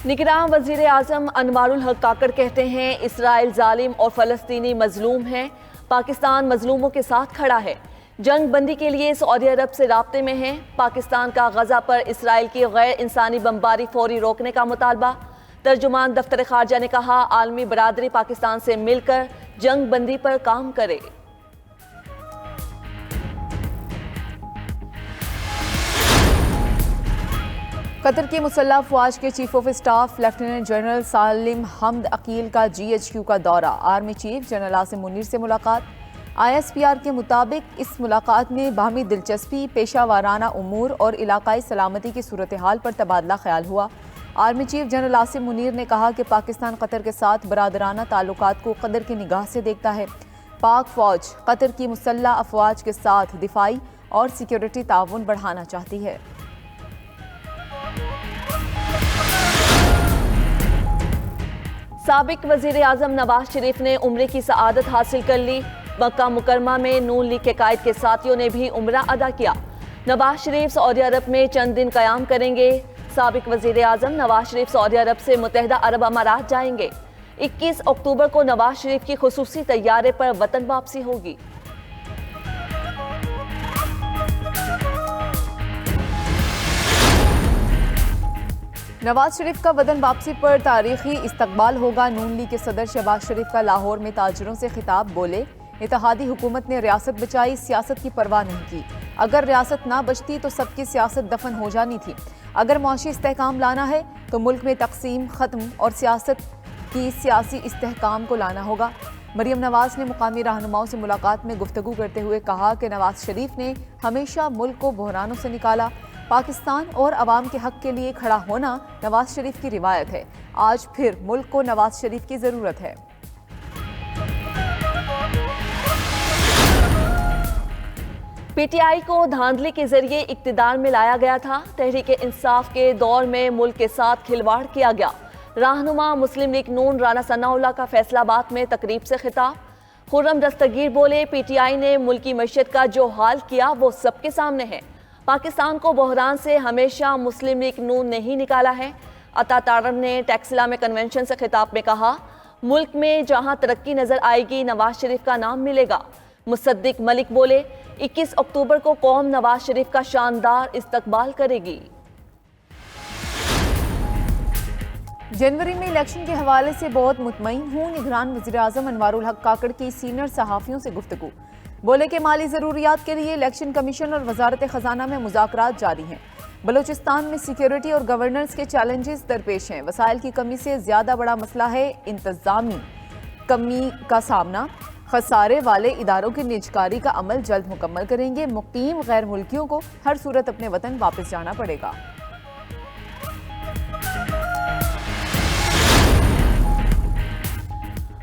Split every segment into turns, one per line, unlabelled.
نگراں وزیر اعظم انوار الحق کاکڑ کہتے ہیں اسرائیل ظالم اور فلسطینی مظلوم ہیں، پاکستان مظلوموں کے ساتھ کھڑا ہے۔ جنگ بندی کے لیے سعودی عرب سے رابطے میں ہیں۔ پاکستان کا غزہ پر اسرائیل کی غیر انسانی بمباری فوری روکنے کا مطالبہ۔ ترجمان دفتر خارجہ نے کہا عالمی برادری پاکستان سے مل کر جنگ بندی پر کام کرے۔
قطر کی مسلح افواج کے chief of staff lieutenant general Salem Hamad Aqeel کا GHQ کا دورہ، army chief general Asim Munir سے ملاقات۔ ISPR کے مطابق اس ملاقات میں باہمی دلچسپی، پیشہ وارانہ امور اور علاقائی سلامتی کی صورتحال پر تبادلہ خیال ہوا۔ Army chief general Asim Munir نے کہا کہ پاکستان قطر کے ساتھ برادرانہ تعلقات کو قدر کی نگاہ سے دیکھتا ہے۔ پاک فوج قطر کی مسلح افواج کے ساتھ دفاعی اور سیکیورٹی تعاون بڑھانا چاہتی ہے۔
سابق وزیر اعظم نواز شریف نے عمرے کی سعادت حاصل کر لی۔ مکہ مکرمہ میں نون لیگ کے قائد کے ساتھیوں نے بھی عمرہ ادا کیا۔ نواز شریف سعودی عرب میں چند دن قیام کریں گے۔ سابق وزیر اعظم نواز شریف سعودی عرب سے متحدہ عرب امارات جائیں گے۔ 21 اکتوبر کو نواز شریف کی خصوصی طیارے پر وطن واپسی ہوگی۔
نواز شریف کا وطن واپسی پر تاریخی استقبال ہوگا۔ نون لیگ کے صدر شہباز شریف کا لاہور میں تاجروں سے خطاب، بولے اتحادی حکومت نے ریاست بچائی، سیاست کی پرواہ نہیں کی۔ اگر ریاست نہ بچتی تو سب کی سیاست دفن ہو جانی تھی۔ اگر معاشی استحکام لانا ہے تو ملک میں تقسیم ختم اور سیاست کی سیاسی استحکام کو لانا ہوگا۔ مریم نواز نے مقامی رہنماؤں سے ملاقات میں گفتگو کرتے ہوئے کہا کہ نواز شریف نے ہمیشہ ملک کو بحرانوں سے نکالا۔ پاکستان اور عوام کے حق کے لیے کھڑا ہونا نواز شریف کی روایت ہے۔ آج پھر ملک کو نواز شریف کی ضرورت ہے۔
PTI کو دھاندلی کے ذریعے اقتدار میں لایا گیا تھا۔ تحریک انصاف کے دور میں ملک کے ساتھ کھلواڑ کیا گیا۔ رہنما مسلم لیگ نون رانا ثناء اللہ کا فیصل آباد میں تقریب سے خطاب۔ خرم دستگیر بولے PTI نے ملکی معیشت کا جو حال کیا وہ سب کے سامنے ہے۔ پاکستان کو بحران سے ہمیشہ مسلم لیگ نون نے ہی نکالا ہے۔ عطا طارم نے ٹیکسلا میں کنونشن سے خطاب میں کہا ملک میں جہاں ترقی نظر آئے گی نواز شریف کا نام ملے گا۔ مصدق ملک بولے 21 اکتوبر کو قوم نواز شریف کا شاندار استقبال کرے گی۔
جنوری میں الیکشن کے حوالے سے بہت مطمئن ہوں، نگران وزیر اعظم انوار الحق کاکڑ کی سینئر صحافیوں سے گفتگو، بولے کہ مالی ضروریات کے لیے الیکشن کمیشن اور وزارت خزانہ میں مذاکرات جاری ہیں۔ بلوچستان میں سیکیورٹی اور گورننس کے چیلنجز درپیش ہیں۔ وسائل کی کمی سے زیادہ بڑا مسئلہ ہے انتظامی کمی کا سامنا۔ خسارے والے اداروں کی نجکاری کا عمل جلد مکمل کریں گے۔ مقیم غیر ملکیوں کو ہر صورت اپنے وطن واپس جانا پڑے گا۔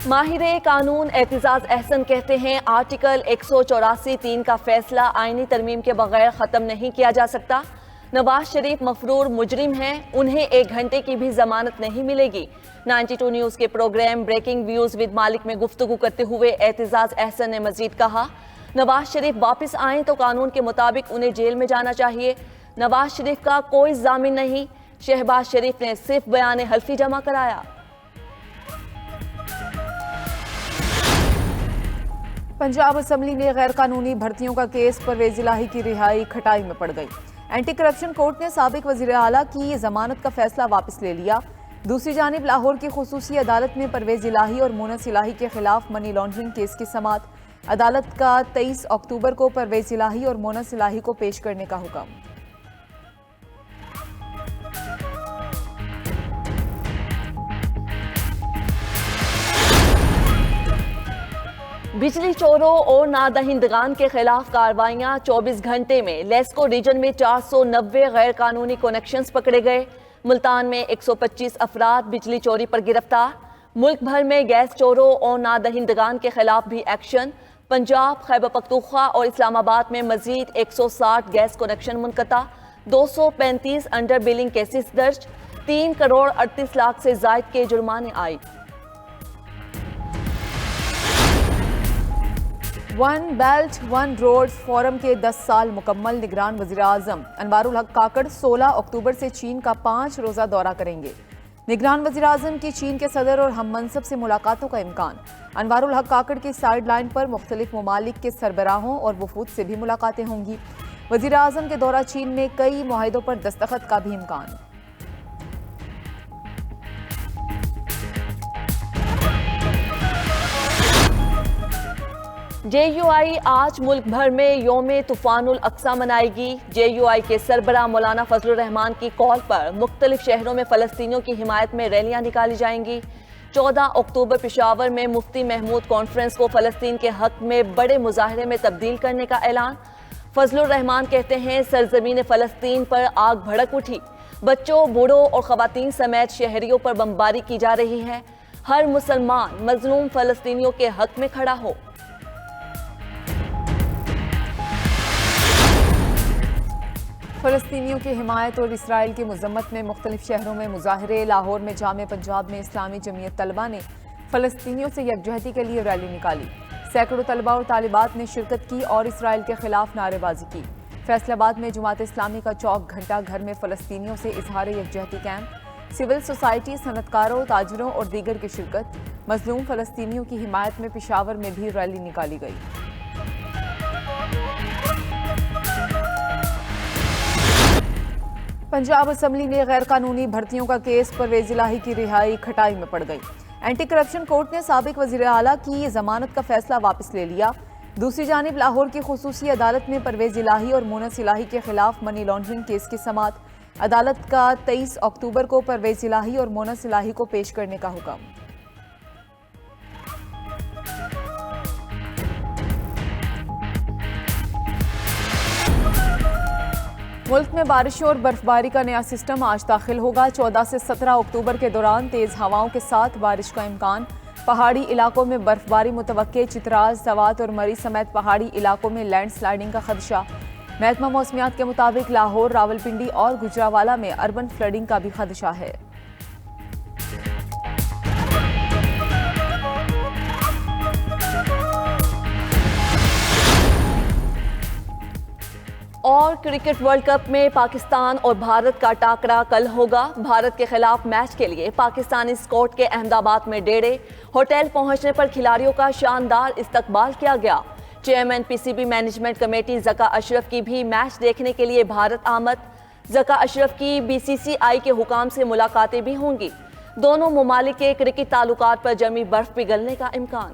ماہر قانون اعتزاز احسن کہتے ہیں آرٹیکل 184(3) کا فیصلہ آئینی ترمیم کے بغیر ختم نہیں کیا جا سکتا۔ نواز شریف مفرور مجرم ہیں، انہیں 1 گھنٹے کی بھی ضمانت نہیں ملے گی۔ 92 نیوز کے پروگرام بریکنگ ویوز ود مالک میں گفتگو کرتے ہوئے اعتزاز احسن نے مزید کہا نواز شریف واپس آئیں تو قانون کے مطابق انہیں جیل میں جانا چاہیے۔ نواز شریف کا کوئی ضامن نہیں، شہباز شریف نے صرف بیان حلفی جمع کرایا۔
پنجاب اسمبلی نے غیر قانونی بھرتیوں کا کیس پرویز الہی کی رہائی کھٹائی میں پڑ گئی۔ اینٹی کرپشن کورٹ نے سابق وزیر اعلیٰ کی ضمانت کا فیصلہ واپس لے لیا۔ دوسری جانب لاہور کی خصوصی عدالت میں پرویز الہی اور مونس الہی کے خلاف منی لانڈرنگ کیس کی سماعت۔ عدالت کا 23 اکتوبر کو پرویز الہی اور مونس الہی کو پیش کرنے کا حکم۔
بجلی چوروں اور نادہندگان کے خلاف کارروائیاں 24 گھنٹے میں لیسکو ریجن میں 490 غیر قانونی کنیکشنز پکڑے گئے۔ ملتان میں 125 افراد بجلی چوری پر گرفتار۔ ملک بھر میں گیس چوروں اور نادہندگان کے خلاف بھی ایکشن۔ پنجاب، خیبر پختونخوا اور اسلام آباد میں مزید 160 گیس کنیکشن منقطع، 235 انڈر بلنگ کیسز درج، 3 کروڑ 38 لاکھ سے زائد کے جرمانے عائد۔
One belt one road forum کے 10 سال مکمل، نگران وزیر اعظم انوار الحق کاکڑ 16 اکتوبر سے چین کا 5 روزہ دورہ کریں گے۔ نگران وزیراعظم کی چین کے صدر اور ہم منصب سے ملاقاتوں کا امکان۔ انوار الحق کاکڑ کی سائیڈ لائن پر مختلف ممالک کے سربراہوں اور وفود سے بھی ملاقاتیں ہوں گی۔ وزیراعظم کے دورہ چین میں کئی معاہدوں پر دستخط کا بھی امکان۔
جے یو آئی آج ملک بھر میں یوم طوفان الاقصی منائے گی۔ جے یو آئی کے سربراہ مولانا فضل الرحمان کی کال پر مختلف شہروں میں فلسطینیوں کی حمایت میں ریلیاں نکالی جائیں گی۔ 14 اکتوبر پشاور میں مفتی محمود کانفرنس کو فلسطین کے حق میں بڑے مظاہرے میں تبدیل کرنے کا اعلان۔ فضل الرحمان کہتے ہیں سرزمین فلسطین پر آگ بھڑک اٹھی، بچوں، بوڑھوں اور خواتین سمیت شہریوں پر بمباری کی جا رہی ہے۔ ہر مسلمان مظلوم فلسطینیوں کے حق میں کھڑا ہو۔
فلسطینیوں کی حمایت اور اسرائیل کی مذمت میں مختلف شہروں میں مظاہرے۔ لاہور میں جامع پنجاب میں اسلامی جمعیت طلبہ نے فلسطینیوں سے یکجہتی کے لیے ریلی نکالی۔ سینکڑوں طلبہ اور طالبات نے شرکت کی اور اسرائیل کے خلاف نعرے بازی کی۔ فیصل آباد میں جماعت اسلامی کا چوک گھنٹہ گھر میں فلسطینیوں سے اظہار یکجہتی کیمپ۔ سول سوسائٹی، صنعتکاروں، تاجروں اور دیگر کی شرکت۔ مظلوم فلسطینیوں کی حمایت میں پشاور میں بھی ریلی نکالی گئی۔ پنجاب اسمبلی میں غیر قانونی بھرتیوں کا کیس، پرویز الہی کی رہائی کھٹائی میں پڑ گئی۔ اینٹی کرپشن کورٹ نے سابق وزیر اعلیٰ کی ضمانت کا فیصلہ واپس لے لیا۔ دوسری جانب لاہور کی خصوصی عدالت میں پرویز الہی اور مونس الہی کے خلاف منی لانڈرنگ کیس کی سماعت۔ عدالت کا 23 اکتوبر کو پرویز الہی اور مونس الہی کو پیش کرنے کا حکم۔ ملک میں بارشوں اور برفباری کا نیا سسٹم آج داخل ہوگا۔ 14 سے 17 اکتوبر کے دوران تیز ہواؤں کے ساتھ بارش کا امکان۔ پہاڑی علاقوں میں برفباری متوقع۔ چترال، سوات اور مری سمیت پہاڑی علاقوں میں لینڈ سلائیڈنگ کا خدشہ۔ محکمہ موسمیات کے مطابق لاہور، راولپنڈی اور گجرانوالہ میں اربن فلڈنگ کا بھی خدشہ ہے۔
اور کرکٹ ورلڈ کپ میں پاکستان اور بھارت کا ٹاکرا کل ہوگا۔ بھارت کے خلاف میچ کے لیے پاکستانی اسکواڈ کے احمد آباد میں ڈیرے۔ ہوٹل پہنچنے پر کھلاڑیوں کا شاندار استقبال کیا گیا۔ Chairman P C B management committee Zaka Ashraf کی بھی میچ دیکھنے کے لیے بھارت آمد۔ ذکا اشرف کی بی سی سی آئی کے حکام سے ملاقاتیں بھی ہوں گی۔ دونوں ممالک کے کرکٹ تعلقات پر جمی برف پگھلنے کا امکان۔